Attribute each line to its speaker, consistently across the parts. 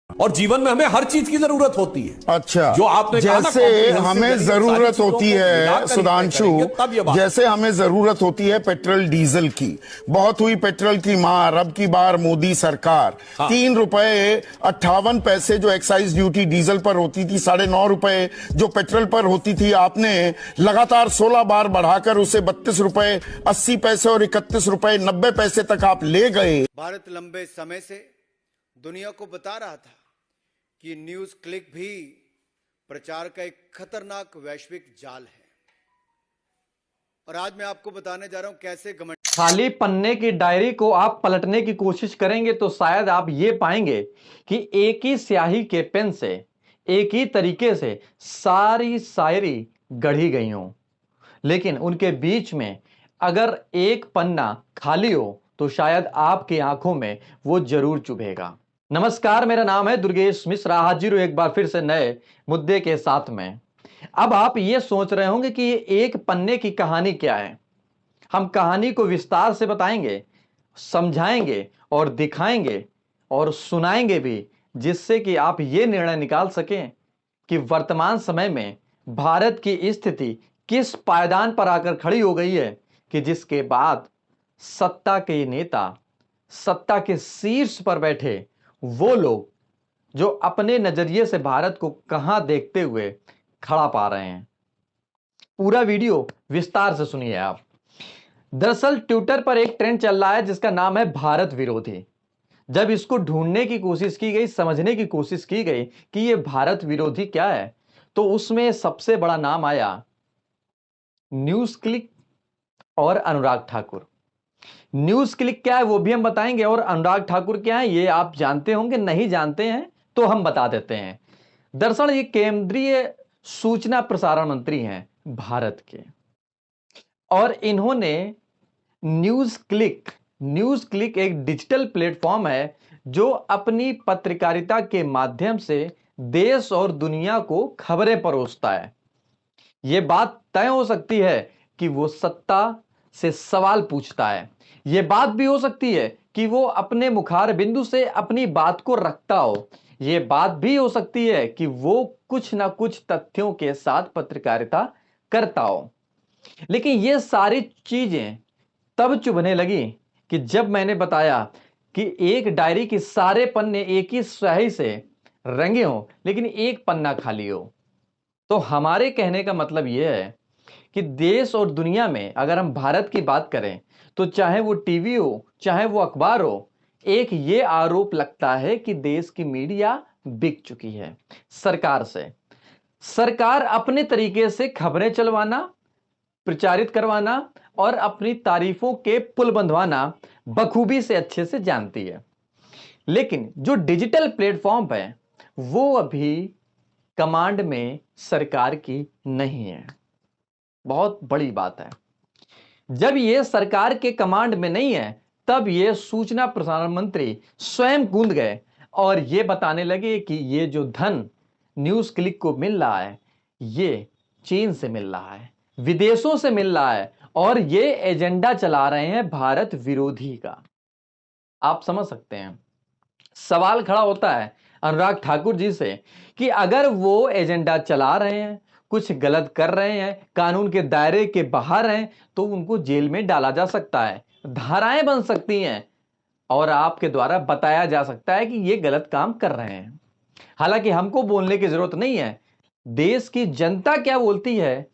Speaker 1: और जीवन में हमें हर चीज की जरूरत होती है।
Speaker 2: अच्छा,
Speaker 1: जो आपने कहा ना,
Speaker 2: जैसे हमें जरूरत होती है सुधांशु, जैसे हमें जरूरत होती है पेट्रोल डीजल की, बहुत हुई पेट्रोल की मार। अब की बार मोदी सरकार
Speaker 1: हाँ।
Speaker 2: 3 रुपए 58 पैसे जो एक्साइज ड्यूटी डीजल पर होती थी, 9.5 रुपए जो पेट्रोल पर होती थी, आपने लगातार 16 बार बढ़ाकर उसे 32 रुपए 80 पैसे और 31 रुपए 90 पैसे तक आप ले गए।
Speaker 3: भारत लंबे समय से दुनिया को बता रहा था कि न्यूज क्लिक भी प्रचार का एक खतरनाक वैश्विक जाल है। और आज मैं आपको बताने जा रहा हूं कैसे
Speaker 4: खाली पन्ने की डायरी को आप पलटने की कोशिश करेंगे तो शायद आप ये पाएंगे कि एक ही स्याही के पेन से एक ही तरीके से सारी शायरी गढ़ी गई हो, लेकिन उनके बीच में अगर एक पन्ना खाली हो तो शायद आपकी आंखों में वो जरूर चुभेगा। नमस्कार, मेरा नाम है दुर्गेश मिश्रा, हाजिर हूं एक बार फिर से नए मुद्दे के साथ में। अब आप ये सोच रहे होंगे कि ये एक पन्ने की कहानी क्या है। हम कहानी को विस्तार से बताएंगे, समझाएंगे और दिखाएंगे और सुनाएंगे भी, जिससे कि आप ये निर्णय निकाल सकें कि वर्तमान समय में भारत की स्थिति किस पायदान पर आकर खड़ी हो गई है कि जिसके बाद सत्ता के नेता, सत्ता के शीर्ष पर बैठे वो लोग जो अपने नजरिए से भारत को कहां देखते हुए खड़ा पा रहे हैं। पूरा वीडियो विस्तार से सुनिए आप। दरअसल ट्विटर पर एक ट्रेंड चल रहा है जिसका नाम है भारत विरोधी। जब इसको ढूंढने की कोशिश की गई, समझने की कोशिश की गई कि यह भारत विरोधी क्या है, तो उसमें सबसे बड़ा नाम आया न्यूज क्लिक और अनुराग ठाकुर। न्यूज क्लिक क्या है वो भी हम बताएंगे, और अनुराग ठाकुर क्या है ये आप जानते होंगे, नहीं जानते हैं तो हम बता देते हैं। दरअसल ये केंद्रीय सूचना प्रसारण मंत्री हैं भारत के, और इन्होंने न्यूज क्लिक एक डिजिटल प्लेटफॉर्म है जो अपनी पत्रकारिता के माध्यम से देश और दुनिया को खबरें परोसता है। यह बात तय हो सकती है कि वो सत्ता से सवाल पूछता है, यह बात भी हो सकती है कि वो अपने मुखार बिंदु से अपनी बात को रखता हो, यह बात भी हो सकती है कि वो कुछ ना कुछ तथ्यों के साथ पत्रकारिता करता हो। लेकिन ये सारी चीजें तब चुभने लगी कि जब मैंने बताया कि एक डायरी के सारे पन्ने एक ही स्याही से रंगे हों लेकिन एक पन्ना खाली हो। तो हमारे कहने का मतलब यह है कि देश और दुनिया में अगर हम भारत की बात करें तो चाहे वो टीवी हो चाहे वो अखबार हो, एक ये आरोप लगता है कि देश की मीडिया बिक चुकी है सरकार से। सरकार अपने तरीके से खबरें चलवाना, प्रचारित करवाना और अपनी तारीफों के पुल बंधवाना बखूबी से अच्छे से जानती है। लेकिन जो डिजिटल प्लेटफॉर्म है वो अभी कमांड में सरकार की नहीं है। बहुत बड़ी बात है। जब ये सरकार के कमांड में नहीं है तब ये सूचना प्रसारण मंत्री स्वयं कूद गए और ये बताने लगे कि ये जो धन न्यूज क्लिक को मिल रहा है ये चीन से मिल रहा है, विदेशों से मिल रहा है, और ये एजेंडा चला रहे हैं भारत विरोधी का। आप समझ सकते हैं। सवाल खड़ा होता है अनुराग ठाकुर जी से कि अगर वो एजेंडा चला रहे हैं, कुछ गलत कर रहे हैं, कानून के दायरे के बाहर हैं, तो उनको जेल में डाला जा सकता है, धाराएं बन सकती हैं और आपके द्वारा बताया जा सकता है कि ये गलत काम कर रहे हैं। हालांकि हमको बोलने की जरूरत नहीं है, देश की जनता क्या बोलती है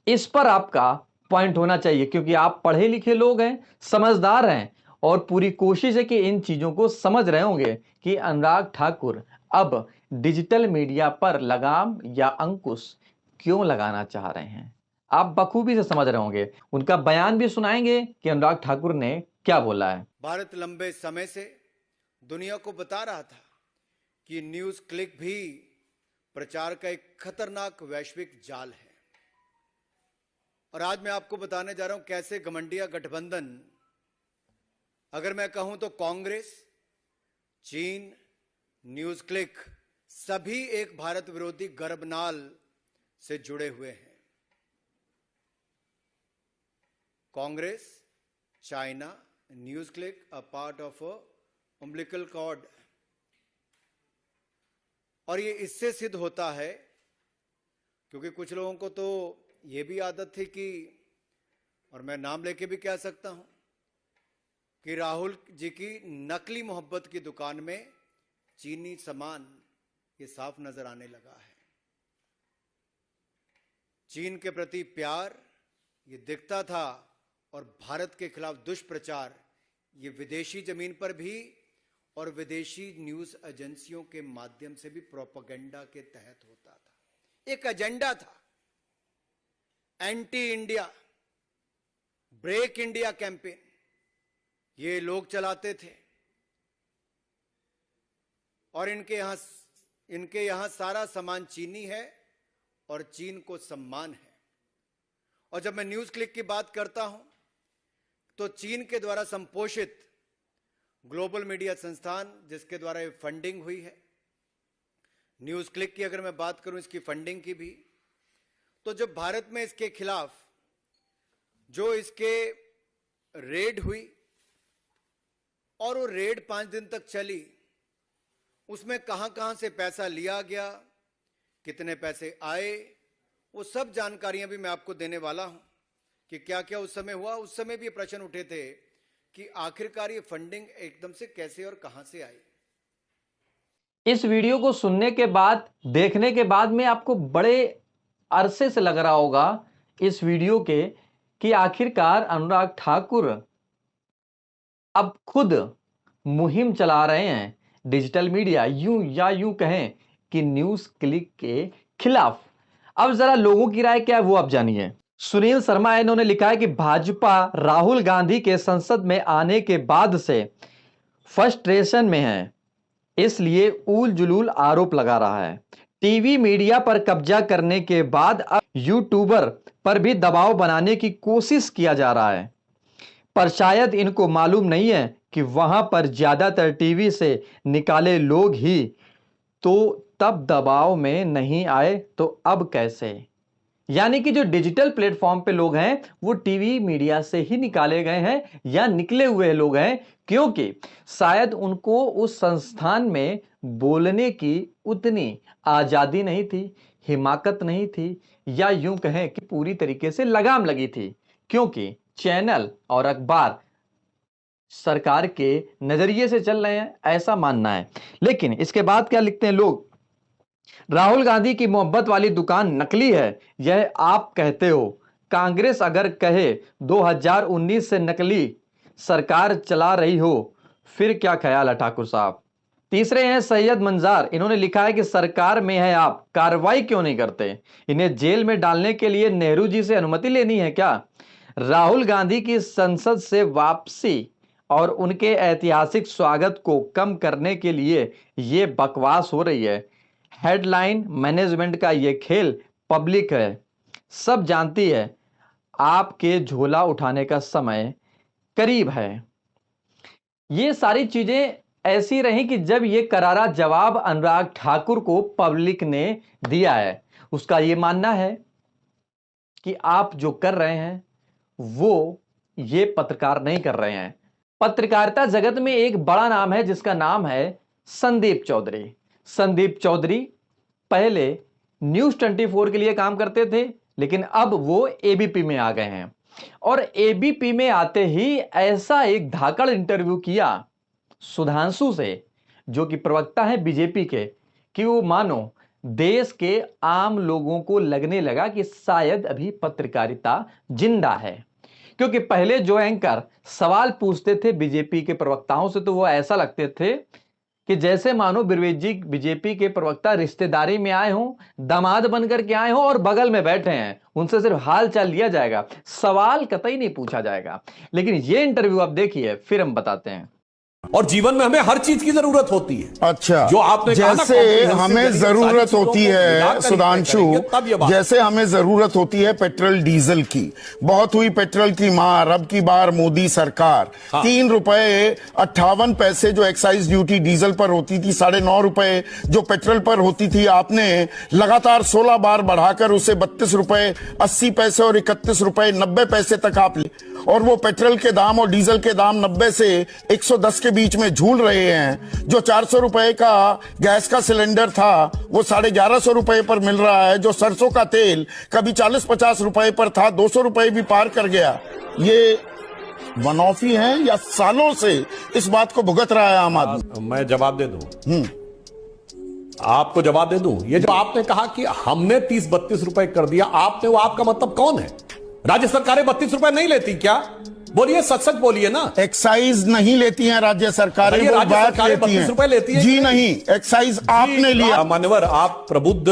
Speaker 4: इस पर आपका पॉइंट होना चाहिए, क्योंकि आप पढ़े लिखे लोग हैं, समझदार हैं, और पूरी कोशिश है कि इन चीजों को समझ रहे होंगे कि अनुराग ठाकुर अब डिजिटल मीडिया पर लगाम या अंकुश क्यों लगाना चाह रहे हैं। आप बखूबी से समझ रहे होंगे, उनका बयान भी सुनाएंगे कि अनुराग ठाकुर ने क्या बोला है।
Speaker 3: भारत लंबे समय से दुनिया को बता रहा था कि न्यूज क्लिक भी प्रचार का एक खतरनाक वैश्विक जाल है। और आज मैं आपको बताने जा रहा हूं कैसे घमंडिया गठबंधन, अगर मैं कहूं तो कांग्रेस, चीन, न्यूज क्लिक सभी एक भारत विरोधी गर्भनाल से जुड़े हुए हैं। Congress, China, news click a part of a umbilical cord और ये इससे सिद्ध होता है क्योंकि कुछ लोगों को तो ये भी आदत थी कि, और मैं नाम लेके भी कह सकता हूं, कि राहुल जी की नकली मोहब्बत की दुकान में चीनी सामान ये साफ नजर आने लगा है। चीन के प्रति प्यार ये दिखता था और भारत के खिलाफ दुष्प्रचार ये विदेशी जमीन पर भी और विदेशी न्यूज एजेंसियों के माध्यम से भी प्रोपेगेंडा के तहत होता था। एक एजेंडा था, anti India, break India campaign, ये लोग चलाते थे और इनके यहां सारा सामान चीनी है और चीन को सम्मान है। और जब मैं न्यूज क्लिक की बात करता हूं तो चीन के द्वारा संपोषित ग्लोबल मीडिया संस्थान जिसके द्वारा ये फंडिंग हुई है, न्यूज क्लिक की अगर मैं बात करूं इसकी फंडिंग की भी, तो जब भारत में इसके खिलाफ जो इसके रेड हुई और वो रेड 5 दिन तक चली, उसमें कहां कहां से पैसा लिया गया, कितने पैसे आए, वो सब जानकारियां भी मैं आपको देने वाला हूं कि क्या क्या उस समय हुआ। उस समय भी ये प्रश्न उठे थे कि आखिरकार ये फंडिंग एकदम से कैसे और कहां से आई।
Speaker 4: इस वीडियो को सुनने के बाद, देखने के बाद में आपको बड़े अरसे से लग रहा होगा इस वीडियो के कि आखिरकार अनुराग ठाकुर अब खुद मुहिम चला रहे हैं डिजिटल मीडिया, यूं कहें कि न्यूज क्लिक के खिलाफ। अब जरा लोगों की राय क्या है वो आप जानिए। सुनील शर्मा इन्होंने लिखा है कि भाजपा राहुल गांधी के संसद में आने के बाद से फ्रस्ट्रेशन में है, इसलिए उल जुलूल आरोप लगा रहा है। टीवी मीडिया पर कब्जा करने के बाद अब यूट्यूबर पर भी दबाव बनाने की कोशिश किया जा रहा है, पर शायद इनको मालूम नहीं है कि वहां पर ज्यादातर टीवी से निकाले लोग ही तो तब दबाव में नहीं आए तो अब कैसे। यानी कि जो डिजिटल प्लेटफॉर्म पे लोग हैं वो टीवी मीडिया से ही निकाले गए हैं या निकले हुए लोग हैं, क्योंकि शायद उनको उस संस्थान में बोलने की उतनी आजादी नहीं थी, हिमाकत नहीं थी, या यूं कहें कि पूरी तरीके से लगाम लगी थी, क्योंकि चैनल और अखबार सरकार के नजरिए से चल रहे हैं, ऐसा मानना है। लेकिन इसके बाद क्या लिखते हैं लोग, राहुल गांधी की मोहब्बत वाली दुकान नकली है, यह आप कहते हो। कांग्रेस अगर कहे 2019 से नकली सरकार चला रही हो, फिर क्या ख्याल है ठाकुर साहब। तीसरे हैं सैयद मंजार, इन्होंने लिखा है कि सरकार में है आप, कार्रवाई क्यों नहीं करते। इन्हें जेल में डालने के लिए नेहरू जी से अनुमति लेनी है क्या। राहुल गांधी की संसद से वापसी और उनके ऐतिहासिक स्वागत को कम करने के लिए यह बकवास हो रही है। हेडलाइन मैनेजमेंट का यह खेल पब्लिक है, सब जानती है, आपके झोला उठाने का समय करीब है। ये सारी चीजें ऐसी रही कि जब ये करारा जवाब अनुराग ठाकुर को पब्लिक ने दिया है, उसका ये मानना है कि आप जो कर रहे हैं वो ये पत्रकार नहीं कर रहे हैं। पत्रकारिता जगत में एक बड़ा नाम है जिसका नाम है संदीप चौधरी। संदीप चौधरी पहले न्यूज 24 के लिए काम करते थे, लेकिन अब वो एबीपी में आ गए हैं और एबीपी में आते ही ऐसा एक धाकड़ इंटरव्यू किया सुधांशु से, जो कि प्रवक्ता है बीजेपी के, कि वो मानो देश के आम लोगों को लगने लगा कि शायद अभी पत्रकारिता जिंदा है। क्योंकि पहले जो एंकर सवाल पूछते थे बीजेपी के प्रवक्ताओं से तो वो ऐसा लगते थे कि जैसे मानो बिरवेज जी बीजेपी के प्रवक्ता रिश्तेदारी में आए हों, दामाद बनकर के आए हों और बगल में बैठे हैं, उनसे सिर्फ हाल चाल लिया जाएगा, सवाल कतई नहीं पूछा जाएगा। लेकिन ये इंटरव्यू आप देखिए, फिर हम बताते हैं।
Speaker 1: और जीवन में हमें हर चीज की जरूरत होती है।
Speaker 2: अच्छा,
Speaker 1: जो आपने
Speaker 2: जैसे हमें जरूरत होती है सुधांशु, जैसे हमें जरूरत होती है पेट्रोल डीजल की, बहुत हुई पेट्रोल की मार, अब की बार मोदी सरकार 3 रुपए 58 पैसे जो एक्साइज ड्यूटी डीजल पर होती थी, 9.5 रुपए जो पेट्रोल पर होती थी, आपने लगातार 16 बार बढ़ाकर उसे 32 रुपए 80 पैसे और 31 रुपए 90 पैसे तक आप ले, और वो पेट्रोल के दाम और डीजल के दाम 90 से 110 के बीच बीच में झूल रहे हैं। जो 400 रुपए का गैस का सिलेंडर था वो 1150 रुपए पर मिल रहा है। जो सरसों का तेल कभी 40-50 रुपए पर था 200 रुपए भी पार कर गया। ये वन ऑफ ही है या सालों से इस बात को भुगत रहा है आम आदमी?
Speaker 1: मैं जवाब दे दूं, आपको जवाब दे दूं। ये जो आपने कहा कि हमने 30-32 रुपए कर दिया, आपने, वो आपका मतलब कौन है? राज्य सरकारें 32 रुपए नहीं लेती क्या? बोलिए, सच सच बोलिए ना।
Speaker 2: एक्साइज नहीं लेती हैं राज्य सरकारें, वो
Speaker 1: राज्य
Speaker 2: बात
Speaker 1: सरकारें
Speaker 2: लेती
Speaker 1: 32 रुपए लेती
Speaker 2: हैं।
Speaker 1: हैं
Speaker 2: जी नहीं, एक्साइज आपने लिया।
Speaker 1: मान्यवर, आप प्रबुद्ध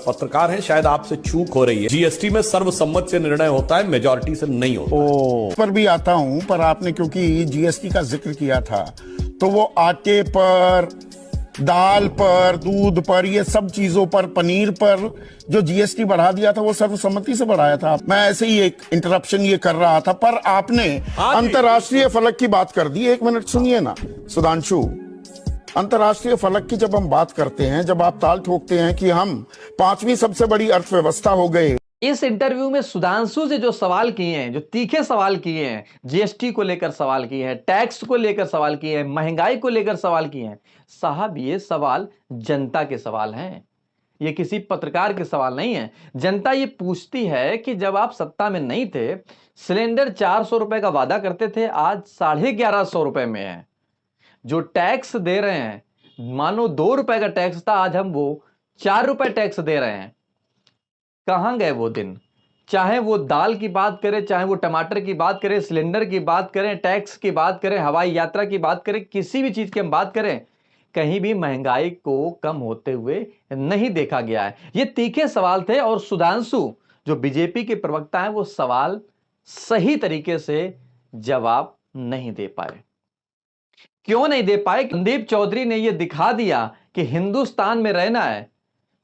Speaker 1: पत्रकार हैं, शायद आपसे चूक हो रही है। जीएसटी में सर्वसम्मत से निर्णय होता है, मेजॉरिटी से नहीं होता।
Speaker 2: पर भी आता हूं, पर आपने क्योंकि जीएसटी का जिक्र किया था तो वो आटे पर, दाल पर, दूध पर, ये सब चीजों पर, पनीर पर जो जीएसटी बढ़ा दिया था वो सर्वसम्मति से बढ़ाया था। मैं ऐसे ही एक इंटरप्शन ये कर रहा था, पर आपने अंतर्राष्ट्रीय फलक की बात कर दी। एक मिनट सुनिए ना सुधांशु, अंतर्राष्ट्रीय फलक की जब हम बात करते हैं, जब आप ताल ठोकते हैं कि हम 5वीं सबसे बड़ी अर्थव्यवस्था हो गए।
Speaker 4: इस इंटरव्यू में सुधांशु से जो सवाल किए हैं, जो तीखे सवाल किए हैं, जीएसटी को लेकर सवाल किए हैं, टैक्स को लेकर सवाल किए हैं, महंगाई को लेकर सवाल किए हैं, साहब ये सवाल जनता के सवाल हैं, ये किसी पत्रकार के सवाल नहीं है। जनता ये पूछती है कि जब आप सत्ता में नहीं थे, सिलेंडर 400 रुपए का वादा करते थे, आज 1150 रुपए में है। जो टैक्स दे रहे हैं, मानो 2 रुपए का टैक्स था, आज हम वो 4 रुपए टैक्स दे रहे हैं। कहां गए वो दिन? चाहे वो दाल की बात करें, चाहे वो टमाटर की बात करें, सिलेंडर की बात करें, टैक्स की बात करें, हवाई यात्रा की बात करें, किसी भी चीज की हम बात करें, कहीं भी महंगाई को कम होते हुए नहीं देखा गया है। ये तीखे सवाल थे और सुधांशु जो बीजेपी के प्रवक्ता हैं वो सवाल सही तरीके से जवाब नहीं दे पाए। क्यों नहीं दे पाए? संदीप चौधरी ने यह दिखा दिया कि हिंदुस्तान में रहना है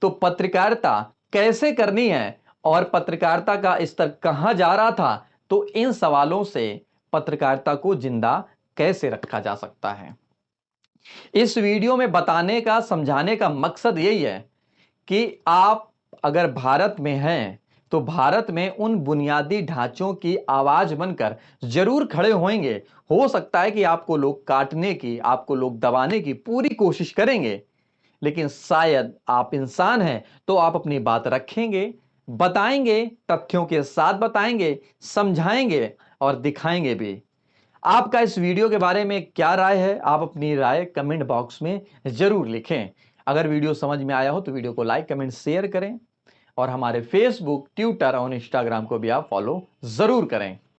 Speaker 4: तो पत्रकारिता कैसे करनी है और पत्रकारिता का स्तर कहां जा रहा था, तो इन सवालों से पत्रकारिता को जिंदा कैसे रखा जा सकता है। इस वीडियो में बताने का, समझाने का मकसद यही है कि आप अगर भारत में हैं तो भारत में उन बुनियादी ढांचों की आवाज बनकर जरूर खड़े होंगे। हो सकता है कि आपको लोग काटने की, आपको लोग दबाने की पूरी कोशिश करेंगे, लेकिन शायद आप इंसान हैं तो आप अपनी बात रखेंगे, बताएंगे, तथ्यों के साथ बताएंगे, समझाएंगे और दिखाएंगे भी। आपका इस वीडियो के बारे में क्या राय है? आप अपनी राय कमेंट बॉक्स में जरूर लिखें। अगर वीडियो समझ में आया हो तो वीडियो को लाइक, कमेंट, शेयर करें और हमारे फेसबुक, ट्विटर और इंस्टाग्राम को भी आप फॉलो जरूर करें।